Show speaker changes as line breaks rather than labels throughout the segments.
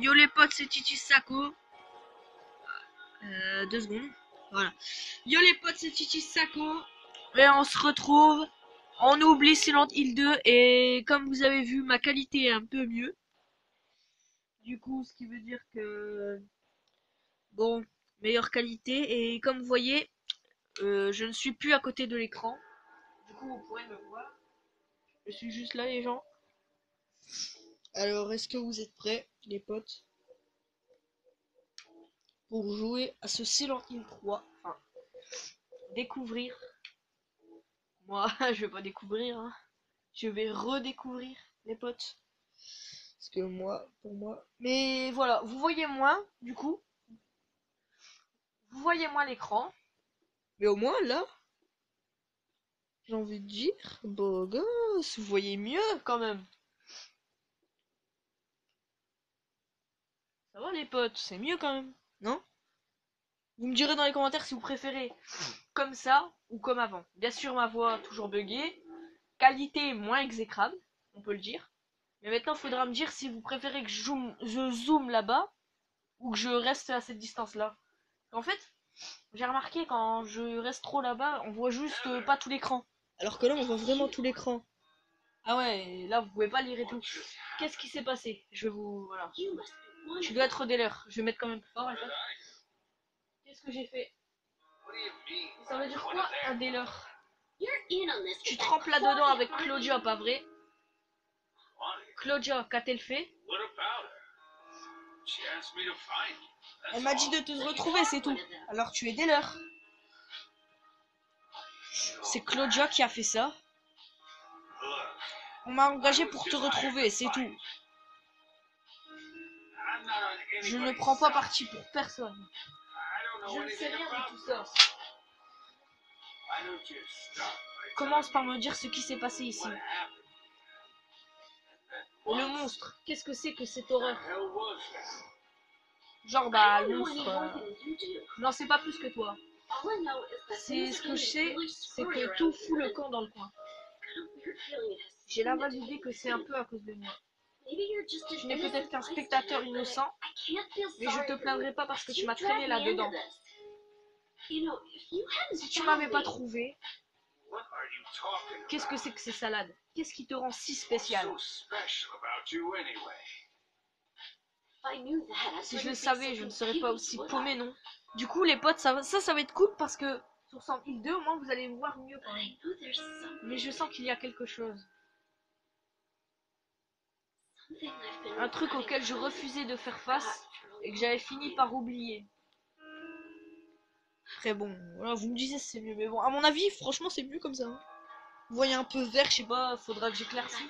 Yo les potes, c'est Chichi Sako. 2 secondes. Voilà. Yo les potes, c'est Chichi Sako. Et on se retrouve. On oublie Silent Hill 2. Et comme vous avez vu, ma qualité est un peu mieux. Du coup, ce qui veut dire que... Bon, meilleure qualité. Et comme vous voyez, je ne suis plus à côté de l'écran. Du coup, vous pourrez me voir. Je suis juste là, les gens. Alors, est-ce que vous êtes prêts, les potes, pour jouer à ce Silent Hill 3? Enfin, découvrir. Moi, je vais pas découvrir, hein. Je vais redécouvrir, les potes. Parce que moi, pour moi... Mais voilà, vous voyez moins, du coup. Vous voyez moins l'écran. Mais au moins, là, j'ai envie de dire, beau gosse, vous voyez mieux, quand même. Ça va, les potes, c'est mieux, quand même, non? Vous me direz dans les commentaires si vous préférez comme ça ou comme avant. Bien sûr, ma voix toujours buggée. Qualité moins exécrable, on peut le dire. Mais maintenant, il faudra me dire si vous préférez que je zoome là-bas ou que je reste à cette distance-là. En fait, j'ai remarqué quand je reste trop là-bas, on voit juste pas tout l'écran. Alors que là, on voit vraiment tout l'écran. Ah ouais, là, vous pouvez pas lire et tout. Qu'est-ce qui s'est passé? Je vais vous... Voilà. Tu dois être dealer. Je vais mettre quand même plus fort. Qu'est-ce que j'ai fait? Ça veut dire quoi, un dealer? Tu trempes là-dedans avec Claudia, pas vrai? Claudia, qu'a-t-elle fait? Elle m'a dit de te retrouver, c'est tout. Alors tu es dealer. C'est Claudia qui a fait ça. On m'a engagé pour te retrouver, c'est tout. Je ne prends pas parti pour personne. Je ne sais rien de tout ça. Commence par me dire ce qui s'est passé ici. Le monstre, qu'est-ce que c'est que cette horreur? Genre, bah, le monstre... Je n'en sais pas plus que toi. C'est ce que je sais, c'est que tout fout le camp dans le coin. J'ai la vague idée que c'est un peu à cause de moi. Tu n'es peut-être qu'un spectateur innocent, mais je te plaindrai pas parce que tu m'as traîné là-dedans. Si tu m'avais pas trouvé, qu'est-ce que c'est que ces salades? Qu'est-ce qui te rend si spécial? Si je le savais, je ne serais pas aussi paumé, non? Du coup, les potes, ça va être cool parce que sur 100 Hill 2, au moins, vous allez voir mieux quand même. Mais je sens qu'il y a quelque chose. Un truc auquel je refusais de faire face et que j'avais fini par oublier. Très bon, voilà, vous me disiez si c'est mieux, mais bon, à mon avis, franchement, c'est mieux comme ça, hein. Vous voyez un peu vert, je sais pas, faudra que j'éclaircisse.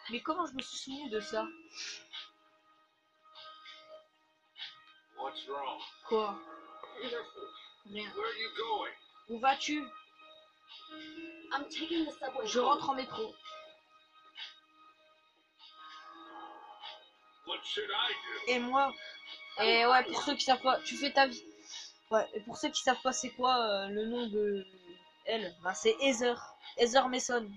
Mais comment je me suis souvenu de ça? Quoi? Rien. Où vas-tu? Je rentre en métro. Et moi? Et ouais, pour ceux qui savent pas, tu fais ta vie. Ouais, et pour ceux qui savent pas c'est quoi le nom de elle, bah c'est Heather. Heather Mason.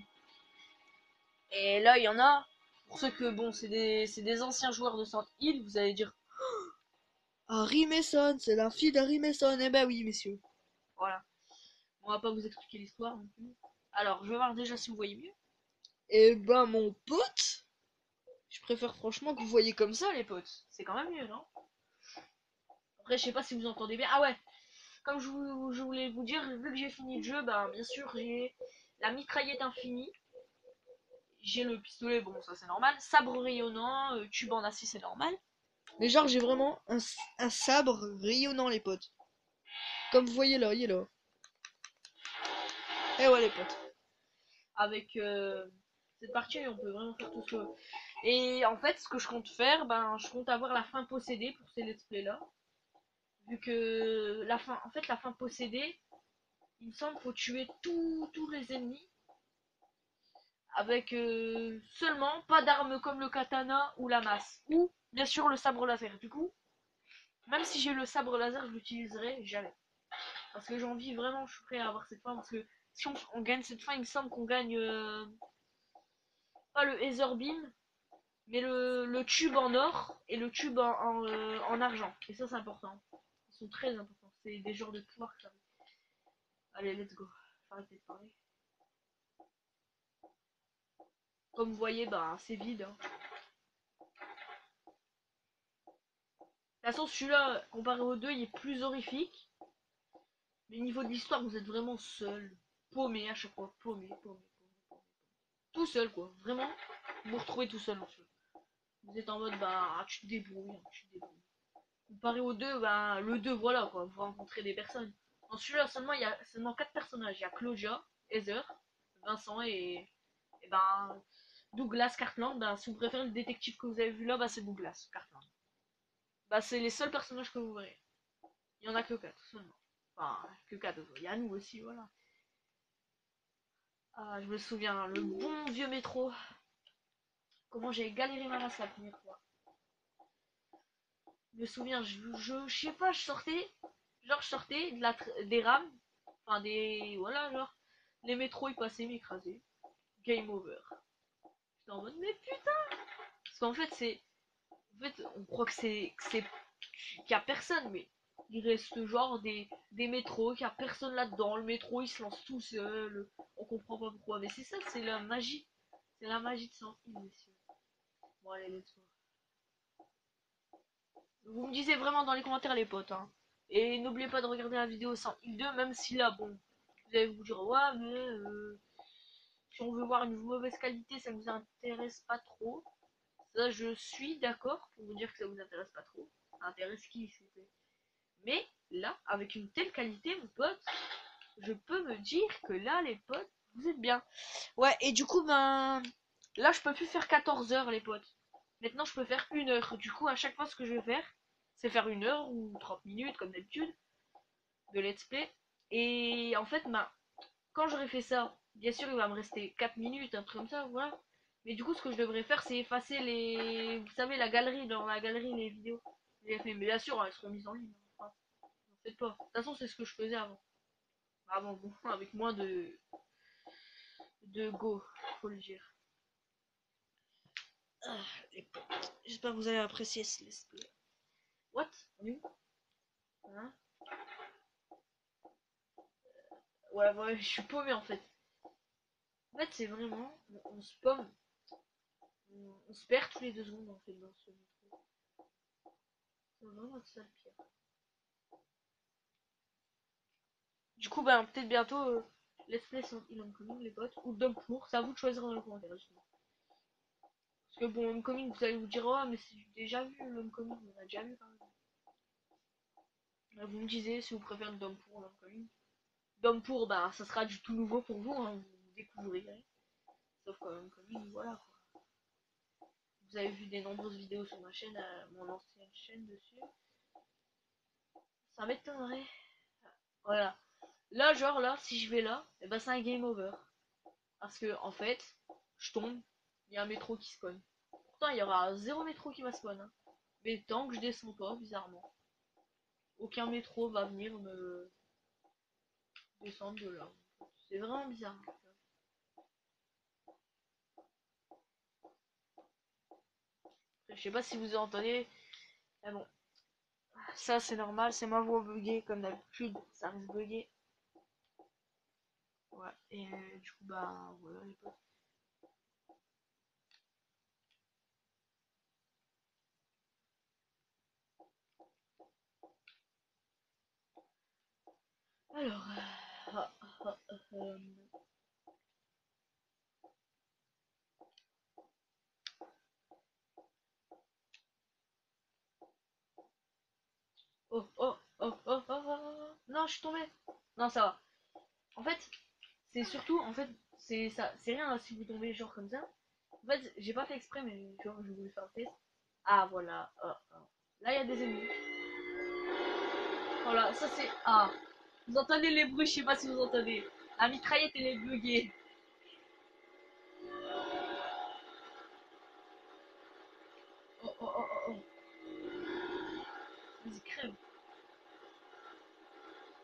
Et là, il y en a, pour ceux que, bon, c'est des anciens joueurs de Silent Hill, vous allez dire Harry Mason, c'est la fille d'Harry Mason. Eh ben oui, messieurs. Voilà. On va pas vous expliquer l'histoire non plus. Alors, je vais voir déjà si vous voyez mieux. Eh ben, mon pote, je préfère franchement que vous voyez comme ça, les potes. C'est quand même mieux, non? Après, je sais pas si vous entendez bien. Ah ouais, comme je voulais vous dire, vu que j'ai fini le jeu, ben bien sûr, j'ai la mitraillette infinie. J'ai le pistolet, bon, ça c'est normal. Sabre rayonnant, tube en acier, c'est normal. Mais genre, j'ai vraiment un sabre rayonnant, les potes. Comme vous voyez là, il est là. Et ouais, les potes. Avec cette partie, on peut vraiment faire tout ce que... Et en fait, ce que je compte faire, ben, je compte avoir la fin possédée pour ces let's play là. Vu que la fin, en fait, la fin possédée, il me semble qu'il faut tuer tous les ennemis. Avec seulement pas d'armes comme le katana ou la masse. Ou, bien sûr, le sabre laser. Du coup, même si j'ai le sabre laser, je l'utiliserai jamais. Parce que j'ai envie vraiment, je suis prêt à avoir cette fin. Parce que si on gagne cette fin, il me semble qu'on gagne pas le Ether Beam, mais le tube en or et le tube en argent. Et ça, c'est important. Ils sont très importants. C'est des genres de pouvoir que ça. Allez, let's go. Faut arrêter de parler. Comme vous voyez, bah, c'est vide. Hein. De toute façon, celui-là, comparé aux deux, il est plus horrifique. Mais niveau de l'histoire, vous êtes vraiment seul. Paumé à chaque fois. Paumé, paumé, paumé, paumé. Tout seul, quoi. Vraiment, vous vous retrouvez tout seul en fait. Vous êtes en mode, bah, tu te débrouilles. Hein, tu te débrouilles. Comparé aux deux, bah, le 2 voilà, quoi. Vous rencontrez des personnes. Dans celui-là, seulement, il y a seulement 4 personnages. Il y a Claudia, Heather, Vincent et ben, Douglas Cartland. Ben, si vous préférez le détective que vous avez vu là, bah, c'est Douglas Cartland. Bah, c'est les seuls personnages que vous verrez. Il y en a que 4 seulement. Enfin, que 4. Il y a nous aussi, voilà. Ah, je me souviens, le bon vieux métro. Comment j'ai galéré ma race la première fois. Je me souviens, je sais pas, je sortais. Genre, je sortais des rames. Enfin, des. Voilà, genre. Les métros, ils passaient, m'écrasaient. Game over. J'étais en mode, mais putain! Parce qu'en fait, c'est. En fait, on croit que c'est. Qu'il y a personne, mais. Il reste genre des métros, qu'il y a personne là-dedans. Le métro, il se lance tout seul. On comprend pas pourquoi. Mais c'est ça, c'est la magie. C'est la magie de 100 îles, messieurs. Bon, allez, let's go. Vous me disiez vraiment dans les commentaires, les potes. Hein. Et n'oubliez pas de regarder la vidéo 100 îles 2, même si là, bon. Vous allez vous dire, ouais, mais. Si on veut voir une mauvaise qualité, ça vous intéresse pas trop. Ça, je suis d'accord pour vous dire que ça vous intéresse pas trop. Ça intéresse qui, s'il vous plaît. Mais là, avec une telle qualité, mon pote, je peux me dire que là, les potes, vous êtes bien. Ouais, et du coup, ben. Là, je peux plus faire 14 heures, les potes. Maintenant, je peux faire 1 heure. Du coup, à chaque fois, ce que je vais faire, c'est faire 1 heure ou 30 minutes, comme d'habitude, de let's play. Et en fait, ben, quand j'aurai fait ça, bien sûr, il va me rester 4 minutes, un truc comme ça, voilà. Mais du coup, ce que je devrais faire, c'est effacer les. Vous savez, la galerie, dans la galerie, les vidéos. Mais bien sûr, elles seront mises en ligne. Enfin, n'en faites pas. De toute façon, c'est ce que je faisais avant. Avant, bon, avec moins de go, faut le dire. Ah, j'espère que vous allez apprécier ce let's play. What? Oui. Hein? Ouais, ouais, je suis paumé en fait. En fait, c'est vraiment. On se paume. On se perd tous les 2 secondes en fait dans ce métro. C'est vraiment ça le pire. Du coup, ben, peut-être bientôt, Let's Play sur Homecoming, les potes, ou Dumpmour, c'est à vous de choisir dans les commentaires, justement. Parce que bon, Homecoming, vous allez vous dire, oh, mais c'est déjà vu l'Homecoming, on a déjà vu quand même. Vous me disiez si vous préférez le Dumpmour ou l'Homecoming. Dumpmour, bah, ça sera du tout nouveau pour vous, hein, vous découvrirez. Sauf que Homecoming, voilà quoi. Vous avez vu des nombreuses vidéos sur ma chaîne, mon ancienne chaîne dessus. Ça m'étonnerait. Voilà. Là, genre là, si je vais là, et ben c'est un game over. Parce que en fait, je tombe, il y a un métro qui spawn. Pourtant, il y aura 0 métro qui va spawn. Hein. Mais tant que je descends pas, bizarrement, aucun métro va venir me descendre de là. C'est vraiment bizarre. Je sais pas si vous entendez. Mais bon, ça c'est normal, c'est ma voix buggée comme d'habitude. Ça reste buggé. Ouais, et du coup, bah voilà les potes. Alors, ah, ah, oh, oh, oh, oh, oh, oh, non, je suis tombée. Non, ça va. En fait, c'est surtout, en fait, c'est ça, c'est rien hein, si vous tombez genre comme ça. En fait, j'ai pas fait exprès, mais genre, je voulais faire un test. Ah, voilà. Oh, oh. Là, il y a des ennemis. Voilà, ça c'est. Ah, vous entendez les bruits, je sais pas si vous entendez. La mitraillette, elle est buggée. Oh, oh, oh, oh, oh. Vas-y, crève.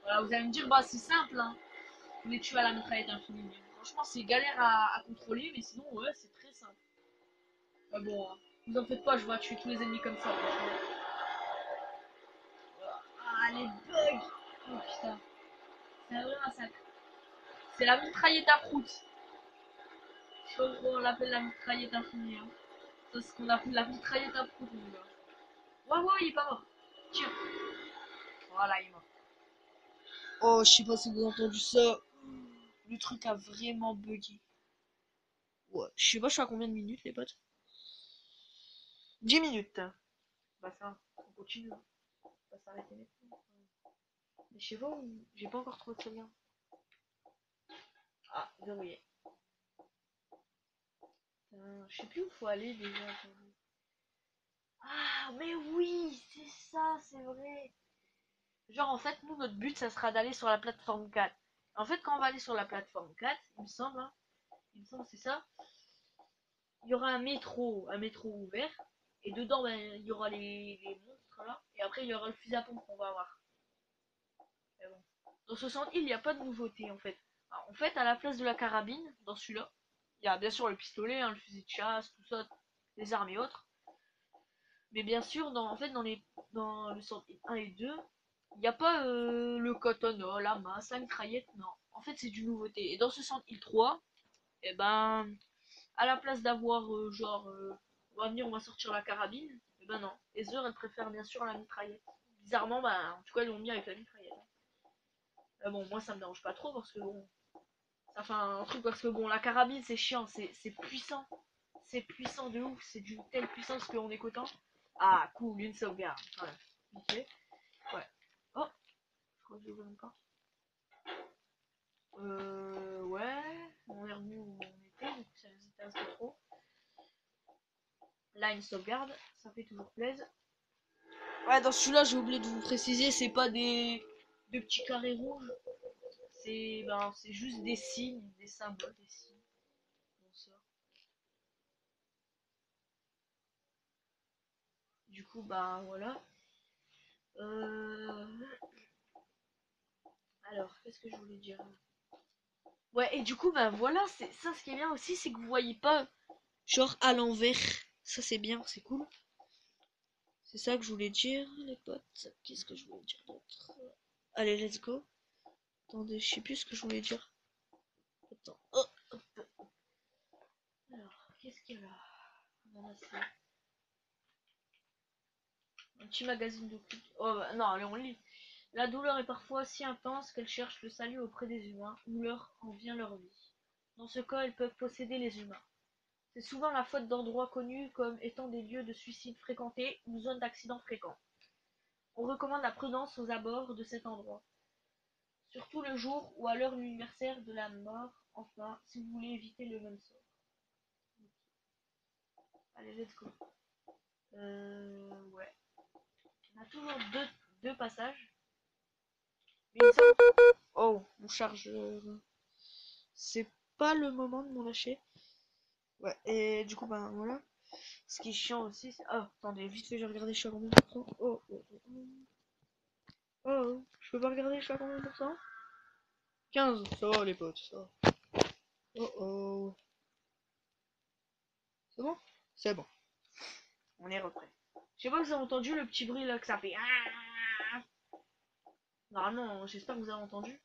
Voilà, vous allez me dire, bah, c'est simple, hein. On est tué à la mitraillette infinie. Franchement, c'est galère à contrôler, mais sinon, ouais, c'est très simple. Ah bon, hein. Vous en faites pas, je vais tuer tous les ennemis comme ça. Ah, les bugs. Oh putain, c'est un vrai massacre. C'est la mitraillette à prout. Je sais pas pourquoi on l'appelle la mitraillette infinie. Hein. C'est ce qu'on appelle la mitraillette à prout, mon gars. Ouais, ouais, il est pas mort. Tiens. Voilà, il est mort. Oh, je sais pas si vous avez entendu ça. Le truc a vraiment bugué. Ouais, je sais pas, je suis à combien de minutes, les potes? 10 minutes. Bah ça, on continue. On va s'arrêter maintenant. Mais je sais pas, j'ai pas encore trouvé de lien. Ah, verrouillé. Je sais plus où faut aller déjà. Ah, mais oui, c'est ça, c'est vrai. Genre, en fait, nous, notre but, ça sera d'aller sur la plateforme 4. En fait, quand on va aller sur la plateforme 4, il me semble, hein, il me semble, c'est ça, il y aura un métro ouvert, et dedans, ben, il y aura les monstres, là, et après, il y aura le fusil à pompe qu'on va avoir. Mais bon. Dans ce sens, il n'y a pas de nouveauté, en fait. Alors, en fait, à la place de la carabine, dans celui-là, il y a bien sûr le pistolet, hein, le fusil de chasse, tout ça, les armes et autres. Mais bien sûr, en fait, dans le centre 1 et 2, il n'y a pas le coton, oh, la masse, la mitraillette, non. En fait, c'est du nouveauté. Et dans ce centre Hill 3, eh ben, à la place d'avoir on va venir, on va sortir la carabine, eh ben non. Heather, elle préfère bien sûr la mitraillette. Bizarrement, en tout cas, ils l'ont mis avec la mitraillette. Bon, moi, ça me dérange pas trop parce que bon, ça fait un truc parce que bon, la carabine, c'est chiant, c'est puissant. C'est puissant de ouf, c'est d'une telle puissance qu'on est content. Ah, cool, une sauvegarde. Voilà. Ok. Ouais. Oh, je crois que j'ai ouvert encore. Ouais. On est revenu où on était, donc ça nous intéresse pas trop. Là, une sauvegarde, ça fait toujours plaisir. Ouais, dans celui-là, j'ai oublié de vous préciser, c'est pas des petits carrés rouges. C'est juste des signes, des symboles, des signes. Bon, ça. Du coup, voilà. Euh... Alors, qu'est-ce que je voulais dire? Ouais, et du coup, voilà, c'est ça ce qui est bien aussi, c'est que vous voyez pas genre à l'envers. Ça c'est bien, c'est cool. C'est ça que je voulais dire, les potes. Qu'est-ce que je voulais dire d'autre? Allez, let's go. Attendez, je sais plus ce que je voulais dire. Attends. Oh, hop. Alors, qu'est-ce qu'il y a là? Un petit magazine de culture. Oh, non, allez, on lit. La douleur est parfois si intense qu'elle cherche le salut auprès des humains, ou leur en vient leur vie. Dans ce cas, elles peuvent posséder les humains. C'est souvent la faute d'endroits connus comme étant des lieux de suicide fréquentés ou zones d'accidents fréquents. On recommande la prudence aux abords de cet endroit, surtout le jour ou à l'heure universaire de la mort, enfin, si vous voulez éviter le même sort. Allez, let's go. Ouais. On a toujours deux passages. Mais oh, mon chargeur. C'est pas le moment de m'en lâcher. Ouais, et du coup, voilà. Ce qui est chiant aussi, c'est... Oh, attendez, vite fait, j'ai regardé, je suis à combien de pourcents. Oh, je peux pas regarder, je suis à combien de pourcents? 15, ça va les potes, ça va. Oh oh. C'est bon? C'est bon. On est repris. Je sais pas si vous avez entendu le petit bruit là que ça fait. Normalement, j'espère que vous avez entendu.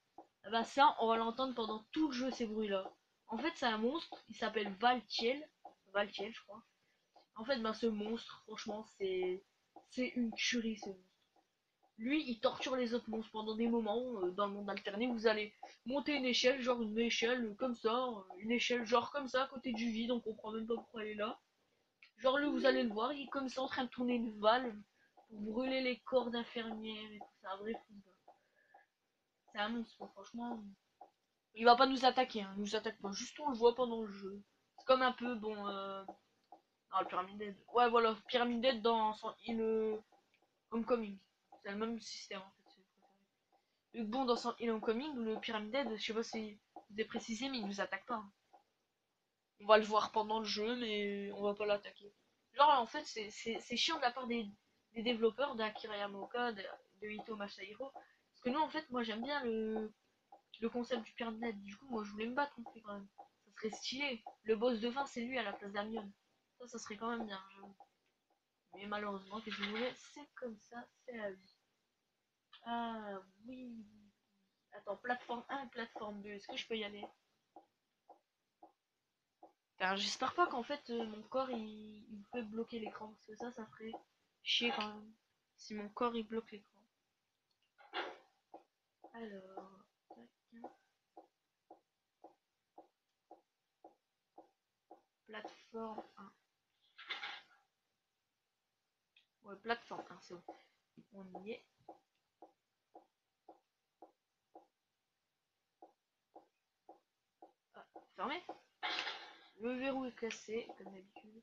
Ça, on va l'entendre pendant tout le jeu, ces bruits-là. En fait, c'est un monstre, il s'appelle Valtiel. Valtiel, je crois. En fait, ce monstre, franchement, c'est une tuerie, ce monstre. Lui, il torture les autres monstres pendant des moments. Dans le monde alterné, vous allez monter une échelle, genre une échelle comme ça, une échelle genre comme ça, à côté du vide, on comprend même pas pourquoi elle est là. Genre lui, vous allez le voir, il est comme ça en train de tourner une valve pour brûler les corps d'infirmières et tout. C'est un vrai fou. C'est un monstre, franchement. Il va pas nous attaquer, hein. Il nous attaque pas. Juste on le voit pendant le jeu. C'est comme un peu, non, le Pyramid Dead. Ouais, voilà, Pyramid Dead dans son île Homecoming. C'est le même système en fait. Le bon, dans son île Homecoming, le Pyramid Dead, je sais pas si vous avez précisé, mais il nous attaque pas. On va le voir pendant le jeu, mais on va pas l'attaquer. Genre, en fait, c'est chiant de la part des développeurs d'Akira Yamaoka, de Hito Masahiro. Parce que nous, en fait, moi j'aime bien le concept du Pyramid. Du coup, moi je voulais me battre contre lui quand même. Ça serait stylé. Le boss de fin, c'est lui à la place d'Amion. Ça serait quand même bien. Mais malheureusement, qu'est-ce que je voulais, c'est comme ça, c'est la vie. Ah oui. Attends, plateforme 1 plateforme 2, est-ce que je peux y aller? Enfin, j'espère pas qu'en fait mon corps il peut bloquer l'écran, parce que ça ferait chier quand même. Si mon corps il bloque l'écran. Alors, tac. Plateforme 1. Ouais, plateforme 1, c'est bon. On y est. Ah, fermé. Le verrou est cassé, comme d'habitude.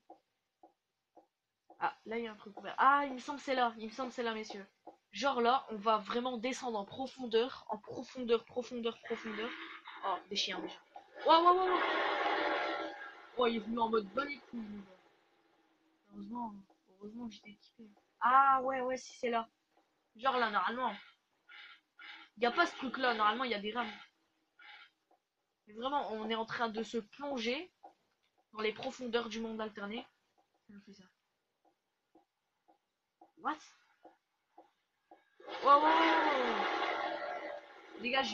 Ah, là il y a un truc ouvert. Ah, il me semble c'est là, messieurs. Genre là, on va vraiment descendre en profondeur, profondeur. Oh, des chiens déjà. Waouh. Oh, il est venu en mode bonne écoute. Heureusement que j'étais équipé. Ah ouais, si c'est là. Genre là, normalement. Il n'y a pas ce truc là, normalement il y a des rames. Mais vraiment, on est en train de se plonger dans les profondeurs du monde alterné. Ça nous fait ça. What? Wow. Dégage.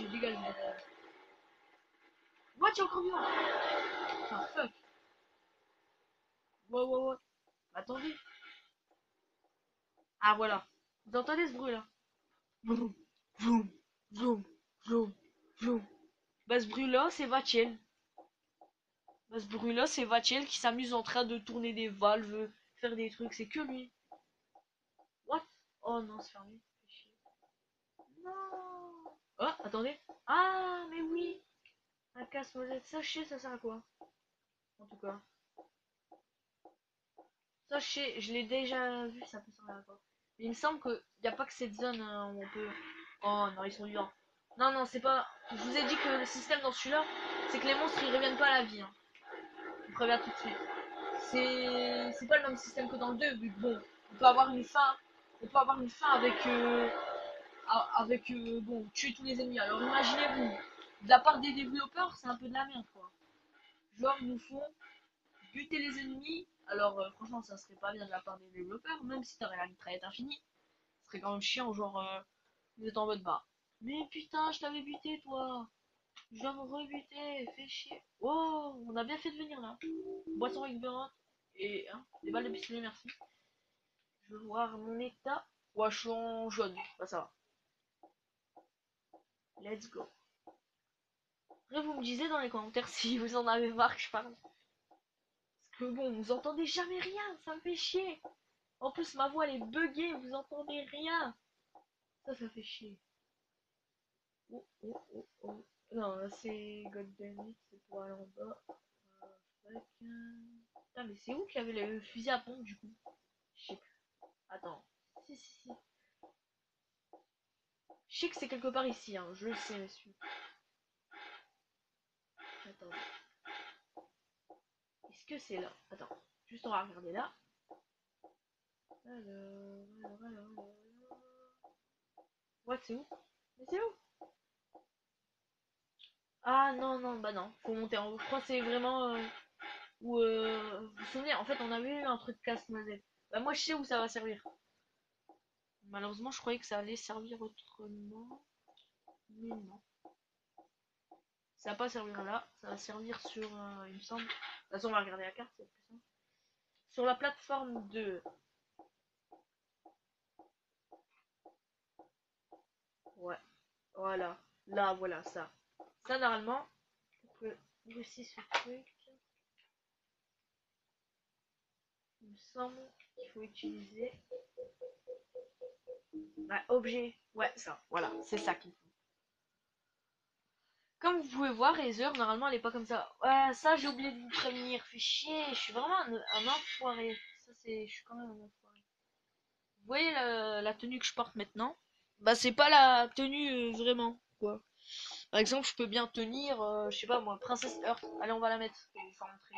What, il y a encore vivant? Putain, fuck. Wow. Attendez. Ah voilà. Vous entendez ce bruit là? Vroom, vroom, vroom. Bah ce bruit là, c'est Vatiel. C'est Vatiel qui s'amuse en train de tourner des valves, faire des trucs, c'est que lui. What? Oh non, c'est fermé. Non. Oh, attendez. Ah, mais oui. Un casse-noisette. Ça, ça sert à quoi? En tout cas. Ça, je l'ai déjà vu, ça peut servir à quoi. Mais il me semble qu'il n'y a pas que cette zone où on peut... Oh non, ils sont vivants. Non, c'est pas... Je vous ai dit que le système dans celui-là, c'est que les monstres, ils reviennent pas à la vie. Hein. Je préviens tout de suite. C'est pas le même système que dans le 2, vu que bon, on peut avoir une fin. On peut avoir une fin avec... bon, tuer tous les ennemis. Alors imaginez-vous, de la part des développeurs, c'est un peu de la merde, quoi. Genre, ils nous font buter les ennemis. Alors, franchement, ça serait pas bien de la part des développeurs, même si t'aurais la mitraillette infinie. Ce serait quand même chiant, genre, vous êtes en mode bas. Mais putain, je t'avais buté, toi. Je dois me rebuter, fais chier. Oh, on a bien fait de venir là. Boisson exubérante et hein, des balles de pistolet, merci. Je veux voir mon état. Ouais, je suis en jaune, bah ça va. Let's go. Après, vous me disiez dans les commentaires si vous en avez marre que je parle. Parce que bon, vous entendez jamais rien, ça me fait chier. En plus, ma voix elle est buggée, vous entendez rien. Ça fait chier. Oh. Non, là c'est Golden, c'est pour aller en bas. Putain, mais c'est où qu'il y avait le fusil à pompe du coup? Je sais plus. Attends. Si. Je sais que c'est quelque part ici, hein. Je le sais, monsieur. Attends. Est-ce que c'est là? Attends. Juste on va regarder là. Alors. Ouais, c'est où? Mais c'est où? Ah non, bah non. Faut monter en haut. Je crois que c'est vraiment où vous vous souvenez, en fait on avait eu un truc casse-noisette. Bah moi je sais où ça va servir. Malheureusement je croyais que ça allait servir autrement. Mais non. Ça va pas servir là, ça va servir sur, il me semble. De toute façon, on va regarder la carte, c'est plus simple. Sur la plateforme 2. Ouais, voilà. Là, voilà, ça. Ça, normalement, pour que aussi ce truc, il me semble qu'il faut utiliser. Ouais, objet. Ouais, ça, voilà, c'est ça qu'il faut. Comme vous pouvez voir, Razer, normalement, elle est pas comme ça. Ouais, ça, j'ai oublié de vous prévenir. Fait chier, je suis vraiment un enfoiré. Ça, c'est. Je suis quand même un enfoiré. Vous voyez la tenue que je porte maintenant? Bah, c'est pas la tenue vraiment, quoi. Par exemple, je peux bien tenir, je sais pas moi, Princesse Earth. Allez, on va la mettre pour vous faire montrer.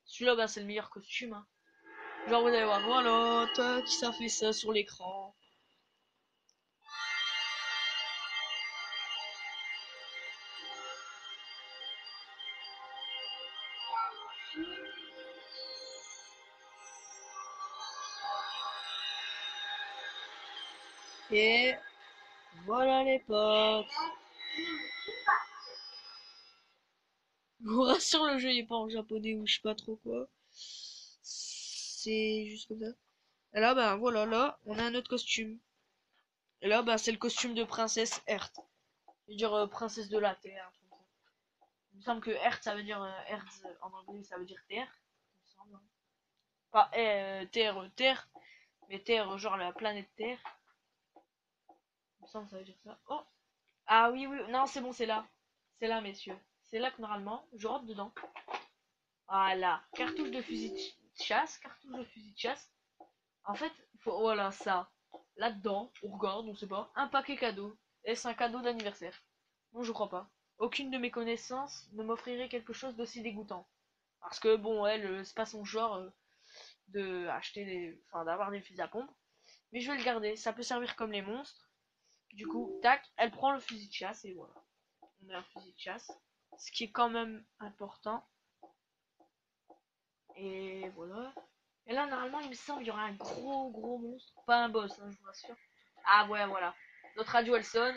Celui-là, bah, c'est le meilleur costume. Hein. Genre, vous allez voir, voilà, tac, ça fait ça sur l'écran. Et voilà les potes. Je vous rassure, le jeu il est pas en japonais ou je sais pas trop quoi. C'est juste comme ça. Et là, ben voilà, là, on a un autre costume. Et là, ben c'est le costume de princesse Earth. Je veux dire princesse de la Terre. Il me semble que Earth ça veut dire Earth en anglais ça veut dire terre. Il me semble, hein. Pas terre, terre, mais terre genre la planète Terre. Il me semble que ça veut dire ça. Oh! Ah oui, oui, non, c'est bon, c'est là. C'est là, messieurs. C'est là que normalement, je rentre dedans. Voilà. Cartouche de fusil de chasse, cartouche de fusil de chasse. En fait, voilà, ça. Là-dedans, on regarde, on sait pas. Un paquet cadeau. Est-ce un cadeau d'anniversaire? Non, je crois pas. Aucune de mes connaissances ne m'offrirait quelque chose d'aussi dégoûtant. Parce que, bon, elle, c'est pas son genre de acheter des. Enfin, d'avoir des fusils à pompe. Mais je vais le garder. Ça peut servir comme les monstres. Du coup, tac, elle prend le fusil de chasse et voilà. On a un fusil de chasse. Ce qui est quand même important. Et voilà. Et là, normalement, il me semble qu'il y aura un gros monstre. Pas un boss, hein, je vous rassure. Ah ouais, voilà. Notre radio, elle sonne.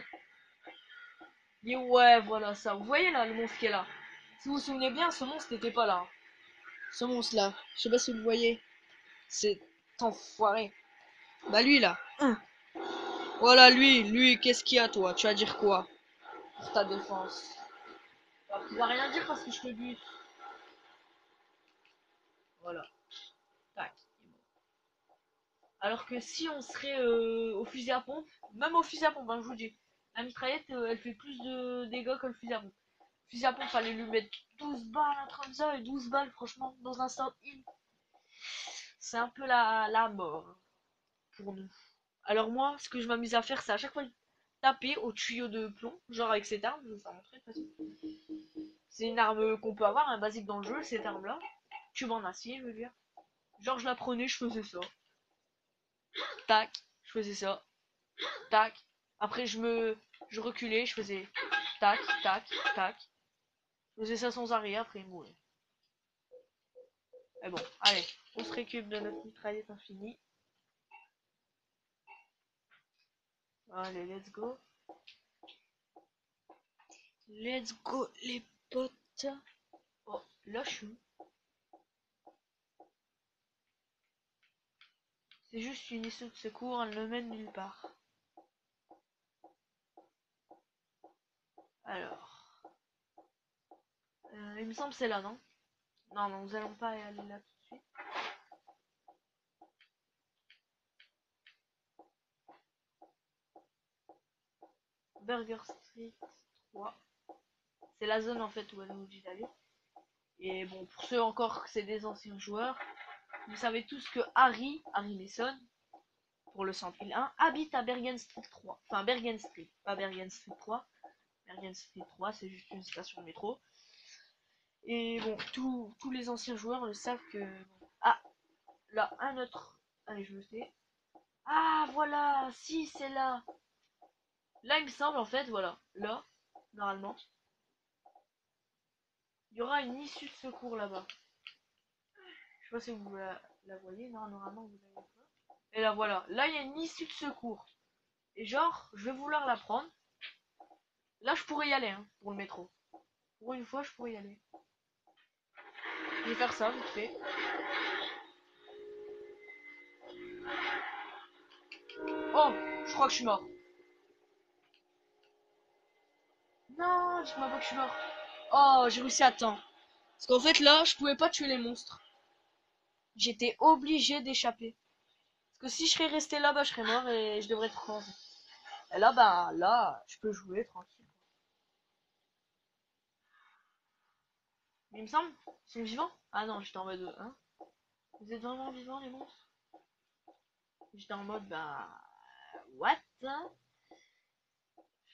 Et ouais, voilà ça. Vous voyez là, le monstre qui est là. Si vous vous souvenez bien, ce monstre n'était pas là. Ce monstre là. Je sais pas si vous le voyez. C'est enfoiré. Bah lui là. Voilà lui, qu'est-ce qu'il y a toi? Tu vas dire quoi? Pour ta défense. Tu vas pouvoir rien dire parce que je te bute. Voilà. Tac. Alors que si on serait au fusil à pompe, même au fusil à pompe, hein, je vous dis, la mitraillette elle fait plus de dégâts que le fusil à pompe. Le fusil à pompe, fallait lui mettre 12 balles, un truc comme ça, et 12 balles, franchement, dans un stand in, c'est un peu la mort pour nous. Alors moi, ce que je m'amuse à faire, c'est à chaque fois taper au tuyau de plomb, genre avec cette arme, je vais vous montrer de toute façon. C'est une arme qu'on peut avoir, un basique dans le jeu, cette arme-là. Tube en acier, je veux dire. Genre je la prenais, je faisais ça. Tac, je faisais ça. Tac. Après je reculais, je faisais tac, tac, tac. Je faisais ça sans arrêt, après il mourait. Mais bon, allez, on se récup de notre mitraillette infinie. Allez, let's go. Let's go les potes. Oh, là je suis. C'est juste une issue de secours, elle ne mène nulle part. Alors. Il me semble que c'est là, non? Non, non, nous allons pas aller là tout de suite. Burger Street 3. C'est la zone en fait où elle nous dit d'aller. Et bon, pour ceux encore que c'est des anciens joueurs, vous savez tous que Harry Mason, pour le 101, habite à Bergen Street 3. Enfin, Bergen Street, pas Bergen Street 3. Bergen Street 3, c'est juste une station de métro. Et bon, tous les anciens joueurs le savent que... Ah, là, un autre... Allez, je le fais. Ah, voilà, si, c'est là. Là, il me semble, en fait, voilà. Là, normalement, il y aura une issue de secours là-bas. Je sais pas si vous la voyez. Non, normalement, vous la voyez pas. Et là, voilà. Là, il y a une issue de secours. Et genre, je vais vouloir la prendre. Là, je pourrais y aller, hein, pour le métro. Pour une fois, je pourrais y aller. Je vais faire ça, vite fait. Oh, je crois que je suis mort. Non, dites-moi pas que je suis mort. Oh, j'ai réussi à temps. Parce qu'en fait, là, je pouvais pas tuer les monstres. J'étais obligé d'échapper. Parce que si je serais resté là-bas, je serais mort et je devrais être crevé. Et là, bah, là, je peux jouer tranquille. Mais il me semble, ils sont vivants? Ah non, j'étais en mode, hein? Vous êtes vraiment vivants, les monstres? J'étais en mode, bah, what?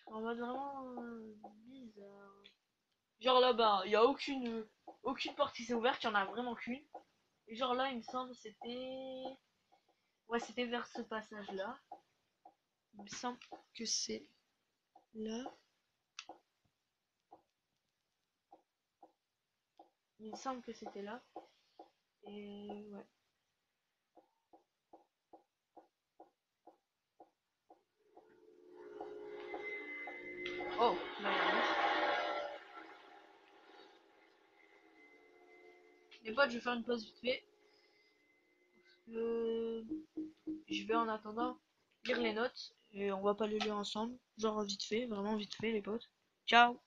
En mode vraiment bizarre. Genre là-bas, il y a aucune porte qui s'est ouverte, il y en a vraiment qu'une. Et genre là, il me semble, c'était... Ouais, c'était vers ce passage-là. Il me semble que c'est là. Il me semble que c'était là. Et ouais. Là, il y a les potes, je vais faire une pause vite fait. Je vais en attendant lire les notes et on va pas les lire ensemble. Genre vite fait, vraiment vite fait les potes. Ciao.